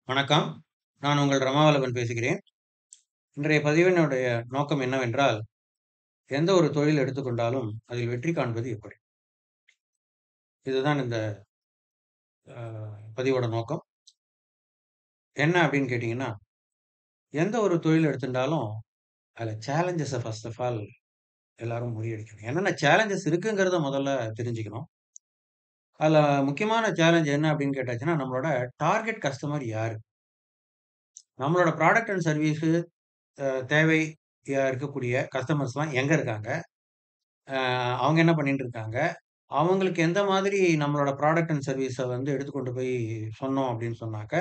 வணக்கம். நான் உங்கள் ரமாவலவன் பேசுகிறேன். இன்றைய பதிவினுடைய நோக்கம் என்னவென்றால், எந்த ஒரு தொழில் எடுத்துக்கொண்டாலும் அதில் வெற்றி காண்பது எப்படி? இதுதான் இந்த அ பதிவோட நோக்கம். என்ன அப்படின்னு கேட்டீங்கன்னா, எந்த ஒரு தொழில் எடுத்துட்டாலும் அதுல சேலஞ்சஸ ஃபர்ஸ்ட் ஆஃப் ஆல் எல்லாரும் முறியடிக்கணும். என்னென்ன சேலஞ்சஸ் இருக்குங்கிறத முதல்ல தெரிஞ்சுக்கணும். அதுல முக்கியமான சேலஞ்ச் என்ன அப்படின்னு கேட்டாச்சுன்னா, நம்மளோட டார்கெட் கஸ்டமர் யாரு? நம்மளோட ப்ராடக்ட் அண்ட் சர்வீஸ் தேவை இருக்கக்கூடிய கஸ்டமர்ஸ்லாம் எங்க இருக்காங்க? அவங்க என்ன பண்ணிட்டு இருக்காங்க? அவங்களுக்கு எந்த மாதிரி நம்மளோட ப்ராடக்ட் அண்ட் சர்வீஸ வந்து எடுத்துக்கொண்டு போய் சொன்னோம் அப்படின்னு சொன்னாக்க,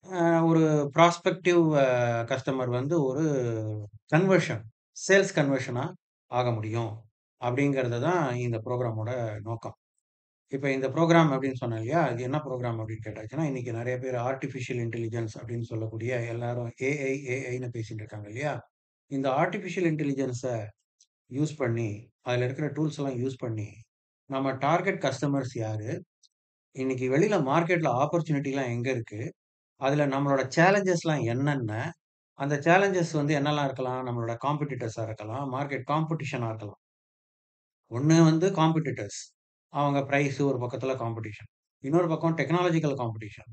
அ ஒரு ப்ராஸ்பெக்டிவ் கஸ்டமர் வந்து ஒரு கன்வர்ஷன், சேல்ஸ் கன்வர்ஷனா ஆக முடியும். அப்படிங்கிறது தான் இந்த புரோகிராமோட நோக்கம். இப்ப இந்த புரோகிராம் அப்படின்னு சொன்னேன் இல்லையா? இது என்ன புரோகிராம் அப்படின்னு கேட்டாச்சுன்னா, இன்னைக்கு நெறைய பேர் ஆர்ட்டிபிஷியல் இன்டெலிஜென்ஸ் அப்படின்னு சொல்லக்கூடிய எல்லாரும் ஏஐன்னு பேசிட்டு இருக்காங்க இல்லையா? இந்த ஆர்ட்டிபிஷியல் இன்டெலிஜென்ஸ யூஸ் பண்ணி, அதுல இருக்கிற டூல்ஸ் எல்லாம் யூஸ் பண்ணி, நம்ம டார்கெட் கஸ்டமர்ஸ் யாரு? இன்னைக்கு வெளியில மார்க்கெட்ல ஆப்பர்ச்சுனிட்டிலாம் எங்க இருக்கு? அதுல நம்மளோட சேலஞ்சஸ்லாம் என்னென்ன? அந்த சேலஞ்சஸ் வந்து என்னலாம் இருக்கலாம்? நம்மளோட காம்படிட்டர்ஸா இருக்கலாம். மார்க்கெட் காம்படிஷனா இருக்கலாம். ஒண்ணு வந்து காம்படிட்டர்ஸ். அவங்க பிரைஸ் ஒரு பக்கத்துல காம்படிஷன். இன்னொரு பக்கம் டெக்னாலஜிக்கல் காம்படிஷன்.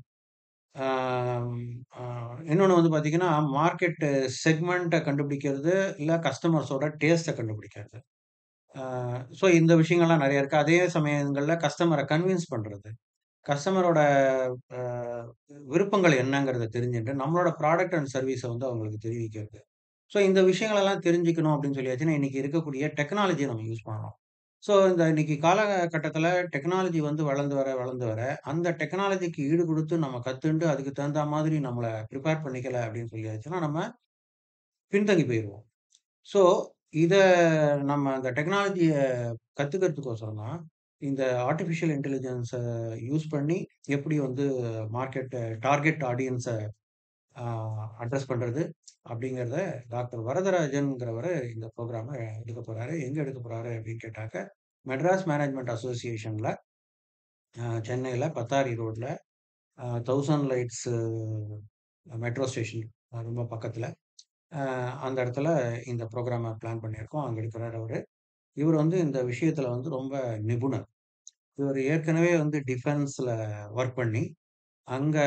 ஆம், ஆ இன்னொன்னு வந்து பார்த்தீங்கன்னா, மார்க்கெட் செக்மென்ட்ட கண்டுபிடிக்கிறது, இல்ல கஸ்டமர்ஸோட டேஸ்ட்ட கண்டுபிடிக்கிறது. ஆ ஸோ இந்த விஷயங்கள்லாம் நெறைய இருக்கு. அதே சமயங்கள்ல கஸ்டமர கன்வின்ஸ் பண்றது. கஸ்டமரோட அ விருப்பங்கள் என்னங்கிறத தெரிஞ்சுட்டு, நம்மளோட ப்ராடக்ட் அண்ட் சர்வீஸ வந்து அவங்களுக்கு தெரிவிக்கிறது. ஸோ இந்த விஷயங்களெல்லாம் தெரிஞ்சுக்கணும் அப்படின்னு சொல்லியாச்சுன்னா, இன்னைக்கு இருக்கக்கூடிய டெக்னாலஜிய நம்ம யூஸ் பண்ணணும். ஸோ இந்த இன்னைக்கு காலகட்டத்தில டெக்னாலஜி வந்து வளர்ந்து வர, வளர்ந்து வர, அந்த டெக்னாலஜிக்கு ஈடு குடுத்து நம்ம கத்துண்டு, அதுக்கு தகுந்தா மாதிரி நம்மள பிரிப்பேர் பண்ணிக்கல அப்படின்னு சொல்லியாச்சுன்னா, நம்ம பின்தங்கி போயிருவோம். ஸோ இத நம்ம அந்த டெக்னாலஜிய கத்துக்கிறதுக்கோசரம் தான், இந்த ஆர்ட்டிபிஷியல் இன்டெலிஜென்ஸ யூஸ் பண்ணி எப்படி வந்து மார்க்கெட்ட டார்கெட் ஆடியன்ஸ ஆ அட்ரஸ் பண்றது அப்படிங்கிறத டாக்டர் வரதராஜன்ங்கிறவரு இந்த புரோகிராம எடுக்கப் போறாரு. எங்க எடுக்கப் போறாரு அப்படின்னு கேட்டாக்க, மெட்ராஸ் மேனேஜ்மென்ட் அசோசியேஷன்ல சென்னையில பத்தாரி ரோட்ல 1000 லைட்ஸ் மெட்ரோ ஸ்டேஷன் ரொம்ப பக்கத்துல. அந்த இடத்துல இந்த புரோகிராம பிளான் பண்ணியிருக்கோம். அங்க எடுக்கிறாரு அவரு. இவரு வந்து இந்த விஷயத்துல வந்து ரொம்ப நிபுணர். இவரு ஏற்கனவே வந்து டிஃபென்ஸ்ல வொர்க் பண்ணி, அங்க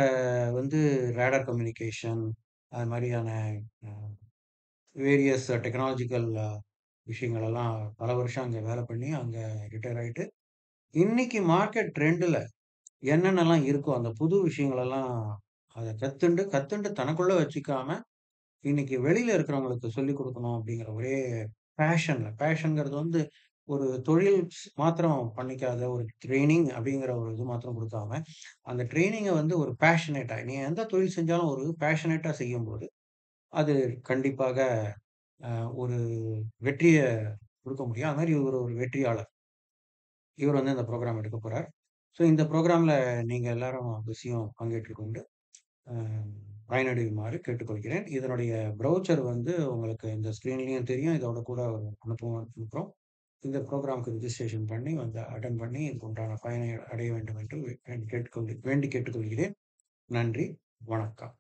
வந்து ரேடார் கம்யூனிகேஷன் அது மாரியான அ வேரியஸ் டெக்னாலஜிக்கல் விஷயங்கள் எல்லாம் பல வருஷம் அங்க வேலை பண்ணி, அங்க ரிட்டயர் ஆயிட்டு, இன்னைக்கு மார்க்கெட் ட்ரெண்ட்ல என்னென்னலாம் இருக்கோ, அந்த புது விஷயங்களெல்லாம் அத கத்துண்டு தனக்குள்ள வச்சுக்காம, இன்னைக்கு வெளியில இருக்கிறவங்களுக்கு சொல்லிக் குடுக்கணும் அப்படிங்கிற ஒரே பேஷன்ங்கிறது வந்து ஒரு தொழில் மாத்திரம் பண்ணிக்காத ஒரு ட்ரெய்னிங் அப்படிங்கிற ஒரு இது மாத்திரம் குடுக்காம, அந்த ட்ரெய்னிங்க வந்து ஒரு பேஷனேட்டா நீ எந்த தொழில் செஞ்சாலும் ஒரு பேஷனேட்டா செய்யும்போது, அது கண்டிப்பாக ஒரு வெற்றிய குடுக்க முடியும். அது மாரி இவரு ஒரு வெற்றியாளர். இவர் வந்து இந்த புரோகிராம் எடுக்கப் போறார். ஸோ இந்த புரோகிராம்ல நீங்க எல்லாரும் அவசியம் பங்கேற்றுக் கொண்டு, அ பயனடையுமாறு கேட்டுக்கொள்கிறேன். இதனுடைய ப்ரௌச்சர் வந்து உங்களுக்கு இந்த ஸ்க்ரீன்லயும் தெரியும். இதோட கூட அனுப்புறோம். இந்த புரோகிராம்க்கு ரிஜிஸ்ட்ரேஷன் பண்ணி வந்து அட்டெண்ட் பண்ணி இதுக்கு உண்டான பயனை அடைய வேண்டும் என்று வேண்டி கேட்டுக்கொள்கிறேன். நன்றி. வணக்கம்.